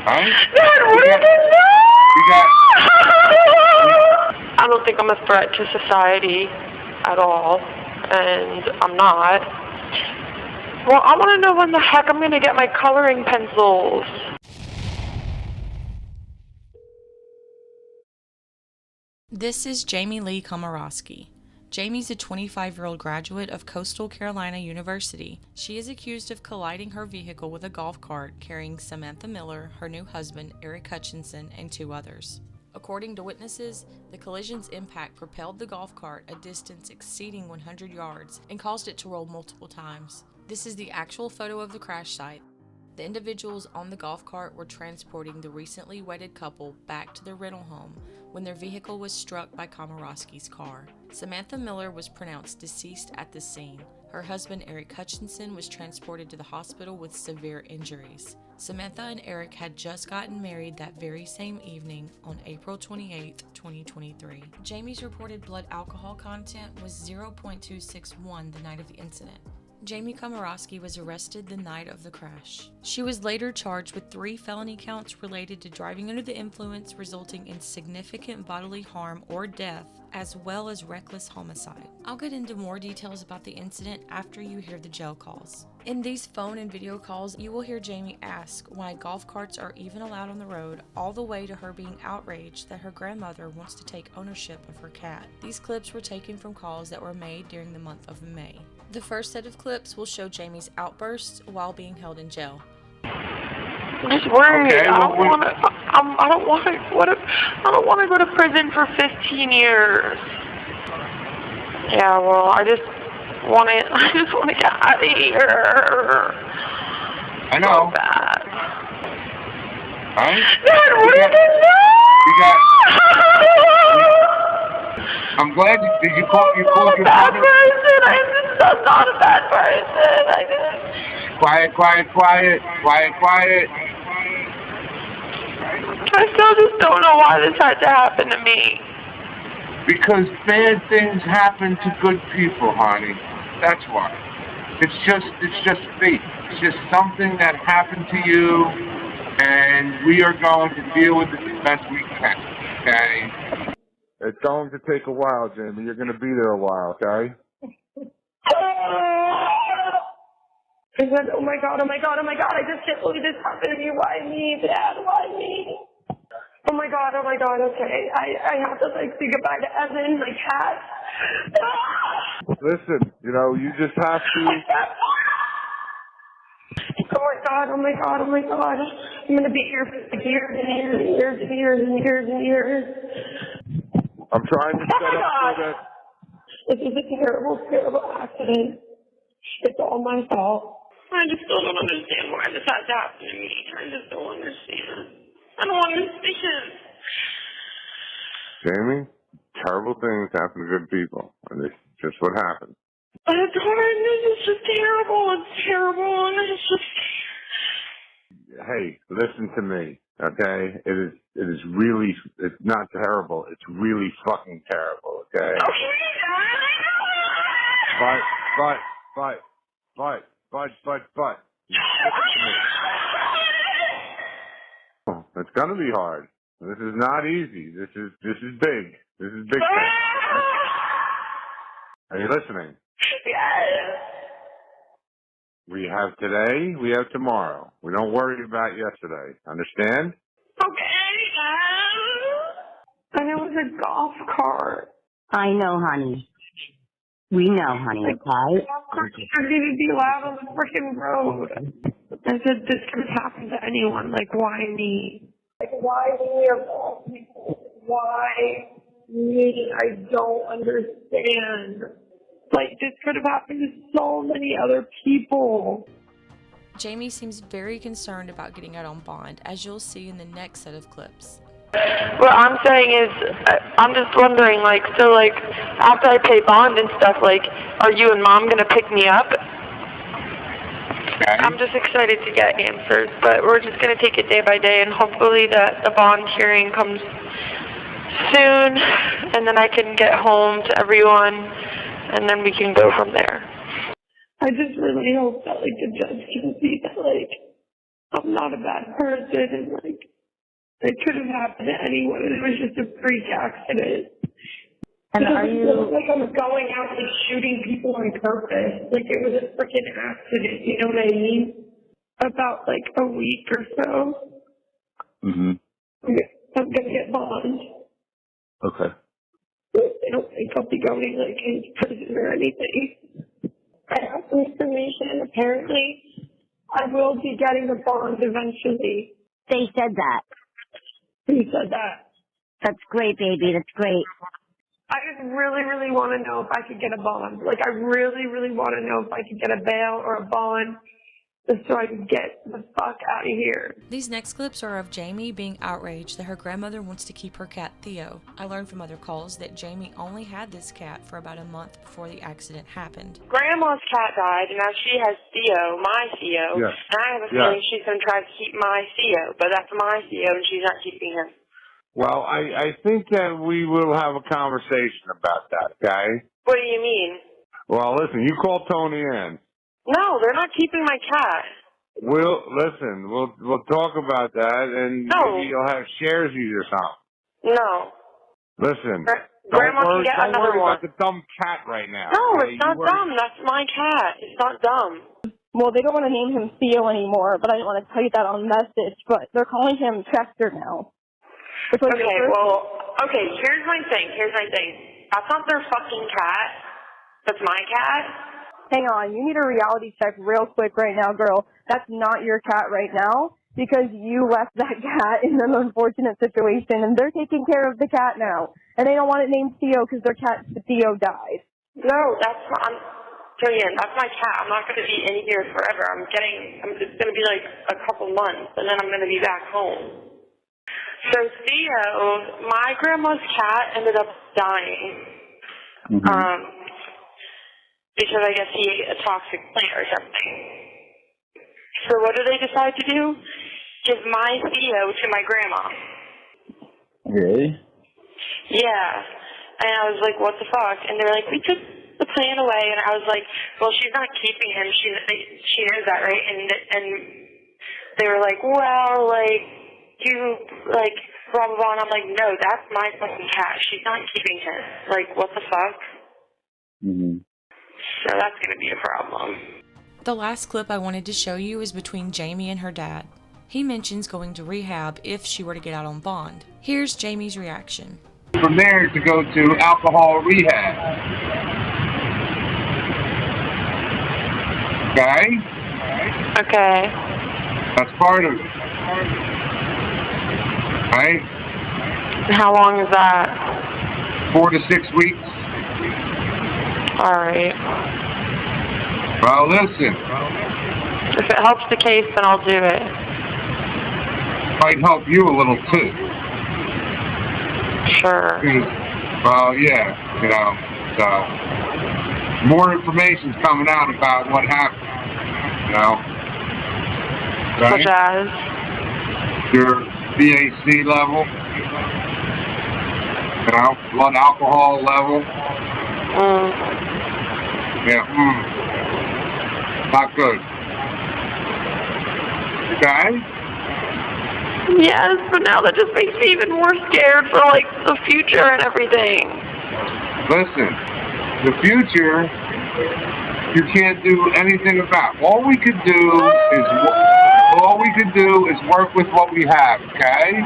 Right? Dad, what is it? You got... I don't think I'm a threat to society at all, and I'm not. Well, I want to know when the heck I'm going to get my coloring pencils. This is Jamie Lee Komoroski. Jamie's a 25-year-old graduate of Coastal Carolina University. She is accused of colliding her vehicle with a golf cart carrying Samantha Miller, her new husband, Eric Hutchinson, and 2 others. According to witnesses, the collision's impact propelled the golf cart a distance exceeding 100 yards and caused it to roll multiple times. This is the actual photo of the crash site. The individuals on the golf cart were transporting the recently wedded couple back to their rental home when their vehicle was struck by Komoroski's car. Samantha Miller was pronounced deceased at the scene. Her husband, Eric Hutchinson, was transported to the hospital with severe injuries. Samantha and Eric had just gotten married that very same evening on April 28, 2023. Jamie's reported blood alcohol content was 0.261 the night of the incident. Jamie Komoroski was arrested the night of the crash. She was later charged with 3 felony counts related to driving under the influence resulting in significant bodily harm or death, as well as reckless homicide. I'll get into more details about the incident after you hear the jail calls. In these phone and video calls, you will hear Jamie ask why golf carts are even allowed on the road, all the way to her being outraged that her grandmother wants to take ownership of her cat. These clips were taken from calls that were made during the month of May. The first set of clips will show Jamie's outbursts while being held in jail. I'm just worried. Okay, I don't want to go to prison for 15 years. Yeah, well, I just want to get out of here. I know. So bad. Right? Dad, what is it? You got... I'm glad you called your bad father. I'm not a bad person. Quiet. I still just don't know why this had to happen to me. Because bad things happen to good people, honey. That's why. It's just fate. It's just something that happened to you, and we are going to deal with it the best we can. Okay? It's going to take a while, Jamie. You're going to be there a while, okay? I said, oh my God, I just can't believe this happened to me. Why me, Dad? Why me? Oh my God, okay. I have to, say goodbye to Evan, my cat. Listen, you just have to... Oh my God. I'm going to be here for years and years. I'm trying to set up so that... This is a terrible accident. It's all my fault. I just still don't understand why this had to happen to me. I just don't understand. I don't understand. Jamie, terrible things happen to good people. And it's just what happens. But it's hard. It's just terrible. It's terrible. And it's just... Hey, listen to me, okay? It is really, it's not terrible. It's really fucking terrible, okay? Okay. But. Oh, it's gonna be hard. This is not easy. This is big. This is big thing. Are you listening? Yes. We have today, we have tomorrow. We don't worry about yesterday. Understand? Okay. And it was a golf cart. I know, honey. We know, honey, okay? Golf carts shouldn't even be allowed on the freaking road. I said, this could happen to anyone. Like, why me? Like, why me of all people? Why me? I don't understand. Like, this could have happened to so many other people. Jamie seems very concerned about getting out on bond, as you'll see in the next set of clips. What I'm saying is, I'm just wondering, after I pay bond and stuff, are you and Mom going to pick me up? Okay. I'm just excited to get answers, but we're just going to take it day by day, and hopefully the bond hearing comes soon, and then I can get home to everyone, and then we can go from there. I just really hope that, the judge can see that, I'm not a bad person, and like, it could have happened to anyone, and it was just a freak accident. And It are doesn't you, look like I was going out and shooting people on purpose. Like, it was a freaking accident, you know what I mean? About like a week or so, Mhm. I'm gonna get bond. Okay. I don't think I'll be going like into prison or anything. I have some information. Apparently, I will be getting a bond eventually. they said that. Who said that? That's great, baby. That's great. I just really, really want to know if I could get a bond. Like, I really, really want to know if I could get a bail or a bond just so I can get the fuck out of here. These next clips are of Jamie being outraged that her grandmother wants to keep her cat Theo. I learned from other calls that Jamie only had this cat for about a month before the accident happened. Grandma's cat died, and now she has Theo, my Theo, Yes. and I have a Yes. feeling she's going to try to keep my Theo, but that's my Theo, and she's not keeping him. Well, I think that we will have a conversation about that, okay? What do you mean? Well, listen, you call Tony in. No, they're not keeping my cat. We'll talk about that, and No. maybe you'll have sharesies or something. No. Listen, Grandma don't can get don't another worry one. about the dumb cat right now. No, okay? it's not dumb. That's my cat. It's not dumb. Well, they don't want to name him Theo anymore, but I didn't want to tell you that on message, but they're calling him Chester now. Which was Okay, your first well, okay, here's my thing. That's not their fucking cat. That's my cat. Hang on, you need a reality check real quick right now, girl. That's not your cat right now because you left that cat in an unfortunate situation, and they're taking care of the cat now. And they don't want it named Theo because their cat Theo died. No, that's not. Julian, that's my cat. I'm not going to be in here forever. It's going to be like a couple months, and then I'm going to be back home. So Theo, my grandma's cat ended up dying. Because I guess he ate a toxic plant or something. So what do they decide to do? Give my Theo to my grandma. Really? Yeah. And I was like, what the fuck? And they're like, we took the plant away. And I was like, well, she's not keeping him. She knows that, right? And they were like, well, like, you, like, blah, blah, blah. And I'm like, no, that's my fucking cat. She's not keeping him. Like, what the fuck? Mm-hmm. So that's going to be a problem. The last clip I wanted to show you is between Jamie and her dad. He mentions going to rehab if she were to get out on bond. Here's Jamie's reaction. From there to go to alcohol rehab. Okay? Okay. That's part of it. Right? How long is that? 4 to 6 weeks. All right. Well, listen. If it helps the case, then I'll do it. Might help you a little too. Sure. Well, yeah, you know, so more information's coming out about what happened, you know. Right? Such as? Your BAC level, you know, blood alcohol level. Yeah, not good. Okay? Yes, but now that just makes me even more scared for, like, the future and everything. Listen, the future, you can't do anything about. All we could do is work with what we have, okay?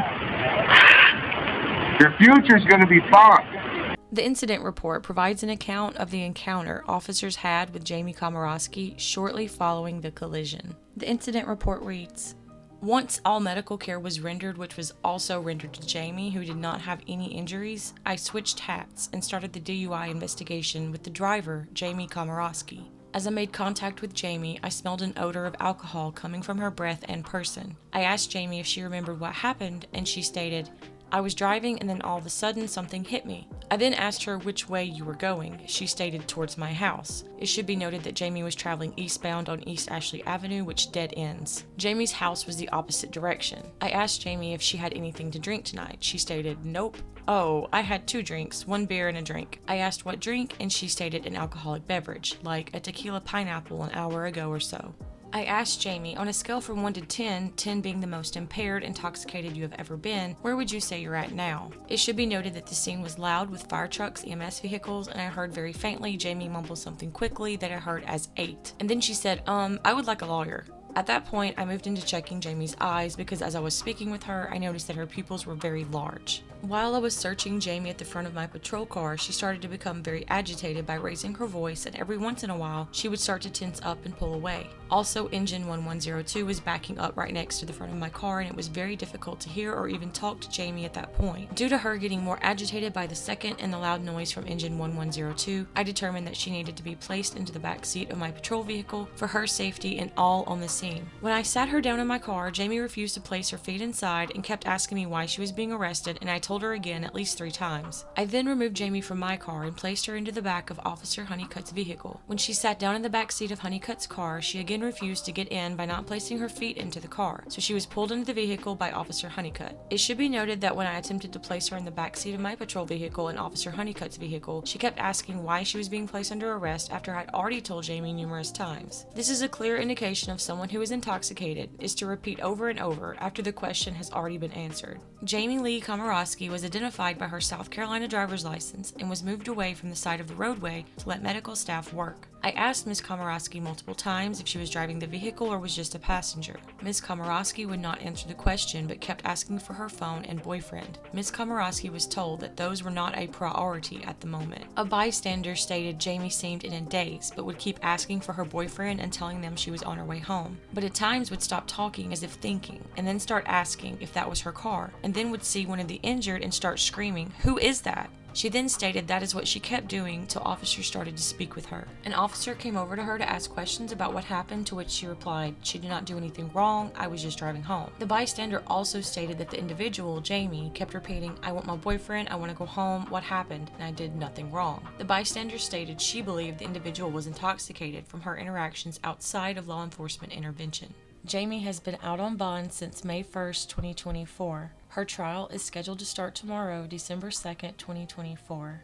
Your future's going to be fine. The incident report provides an account of the encounter officers had with Jamie Komoroski shortly following the collision. The incident report reads, "Once all medical care was rendered, which was also rendered to Jamie, who did not have any injuries, I switched hats and started the DUI investigation with the driver, Jamie Komoroski. As I made contact with Jamie, I smelled an odor of alcohol coming from her breath and person. I asked Jamie if she remembered what happened, and she stated, I was driving and then all of a sudden something hit me. I then asked her which way you were going. She stated towards my house. It should be noted that Jamie was traveling eastbound on East Ashley Avenue, which dead ends. Jamie's house was the opposite direction. I asked Jamie if she had anything to drink tonight. She stated, nope. Oh, I had 2 drinks, 1 beer and a drink. I asked what drink, and she stated an alcoholic beverage, like a tequila pineapple an hour ago or so. I asked Jamie, on a scale from 1 to 10, 10 being the most impaired, intoxicated you have ever been, where would you say you're at now? It should be noted that the scene was loud with fire trucks, EMS vehicles, and I heard very faintly Jamie mumble something quickly that I heard as 8. And then she said, I would like a lawyer. At that point, I moved into checking Jamie's eyes because as I was speaking with her, I noticed that her pupils were very large. While I was searching Jamie at the front of my patrol car, she started to become very agitated by raising her voice, and every once in a while, she would start to tense up and pull away. Also, engine 1102 was backing up right next to the front of my car, and it was very difficult to hear or even talk to Jamie at that point. Due to her getting more agitated by the second and the loud noise from engine 1102, I determined that she needed to be placed into the back seat of my patrol vehicle for her safety and all on the scene. When I sat her down in my car, Jamie refused to place her feet inside and kept asking me why she was being arrested, and I told her again at least 3 times. I then removed Jamie from my car and placed her into the back of Officer Honeycutt's vehicle. When she sat down in the back seat of Honeycutt's car, she again refused to get in by not placing her feet into the car, so she was pulled into the vehicle by Officer Honeycutt. It should be noted that when I attempted to place her in the back seat of my patrol vehicle and Officer Honeycutt's vehicle, she kept asking why she was being placed under arrest after I'd already told Jamie numerous times. This is a clear indication of someone who is intoxicated, is to repeat over and over after the question has already been answered. Jamie Lee Komoroski was identified by her South Carolina driver's license and was moved away from the side of the roadway to let medical staff work. I asked Ms. Komoroski multiple times if she was driving the vehicle or was just a passenger. Ms. Komoroski would not answer the question but kept asking for her phone and boyfriend. Ms. Komoroski was told that those were not a priority at the moment. A bystander stated Jamie seemed in a daze but would keep asking for her boyfriend and telling them she was on her way home, but at times would stop talking as if thinking and then start asking if that was her car, and then would see one of the injured and start screaming, "Who is that?" She then stated that is what she kept doing till officers started to speak with her. An officer came over to her to ask questions about what happened, to which she replied, "She did not do anything wrong, I was just driving home." The bystander also stated that the individual, Jamie, kept repeating, "I want my boyfriend, I want to go home, what happened? And I did nothing wrong." The bystander stated she believed the individual was intoxicated from her interactions outside of law enforcement intervention. Jamie has been out on bond since May 1st, 2024. Her trial is scheduled to start tomorrow, December 2nd, 2024.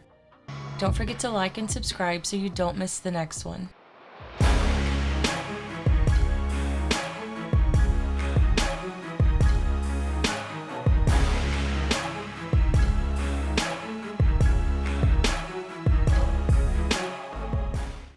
Don't forget to like and subscribe so you don't miss the next one.